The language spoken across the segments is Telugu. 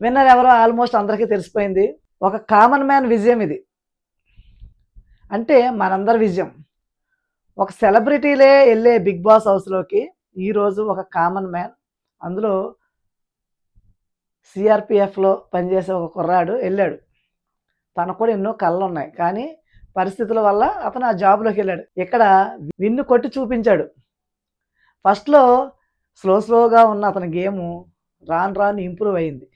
విన్నర్ ఎవరో ఆల్మోస్ట్ అందరికీ తెలిసిపోయింది. ఒక కామన్ మ్యాన్ విజయం ఇది. అంటే మనందరి విజయం. ఒక సెలబ్రిటీలే ఎళ్ళే 'బిగ్ బాస్' హౌస్‌లోకి ఈరోజు ఒక కామన్ మ్యాన్, అందులో సీఆర్‌పీఎఫ్‌లో పనిచేసే ఒక కుర్రాడు ఎళ్ళాడు. తనకు కూడా ఎన్నో కలలున్నాయి. కానీ పరిస్థితుల వల్ల అతను ఆ జాబ్‌లోకెళ్ళాడు. ఇక్కడ విన్ను కొట్టి చూపించాడు. ఫస్ట్‌లో స్లోగా ఉన్న అతని గేము రాను రాను ఇంప్రూవ్ అయింది.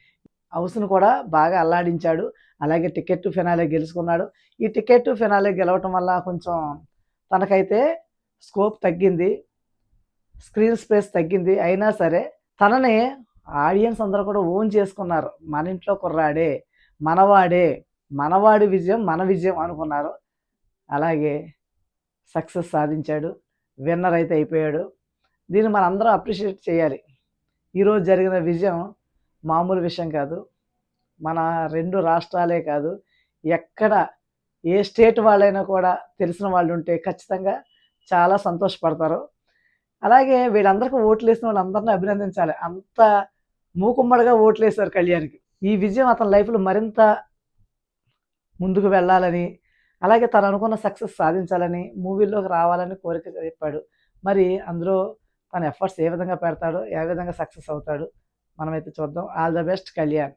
హౌస్‌ను కూడా బాగా అల్లాడించాడు. అలాగే టికెట్ టు ఫినాలే గెలుచుకున్నాడు. ఈ టికెట్ టు ఫినాలే గెలవటం వల్ల కొంచెం తనకైతే స్కోప్ తగ్గింది. స్క్రీన్ స్పేస్ తగ్గింది. అయినా సరే తనని ఆడియన్స్ అందరూ కూడా ఓన్ చేసుకున్నారు. మన ఇంట్లో కుర్రాడే, మనవాడే, మనవాడి విజయం మన విజయం అనుకున్నారు. అలాగే సక్సెస్ సాధించాడు. విన్నర్ అయితే అయిపోయాడు. దీన్ని మనందరం అప్రిషియేట్ చేయాలి. ఈరోజు జరిగిన విజయం మామూలు విషయం కాదు. మన 2 రాష్ట్రాలే కాదు, ఎక్కడ ఏ స్టేట్ వాళ్ళైనా కూడా తెలిసిన వాళ్ళుంటే ఖచ్చితంగా చాలా సంతోషపడతారు. అలాగే వీళ్ళందరికీ ఓట్లేసిన వాళ్ళందరిని అభినందించాలి. అంత మూకుమ్మడిగా ఓట్లేశారు కళ్యాణ్‌కి. ఈ విజయం అతని లైఫ్‌లో మరింత ముందుకు వెళ్ళాలని, అలాగే తను అనుకున్న సక్సెస్ సాధించాలని, మూవీల్లోకి రావాలని కోరిక చెప్పాడు. మరి అందులో తన ఎఫర్ట్స్ ఏ విధంగా పెడతాడో, ఏ విధంగా సక్సెస్ అవుతాడు మనమైతే చూద్దాం. All the best Kalyan.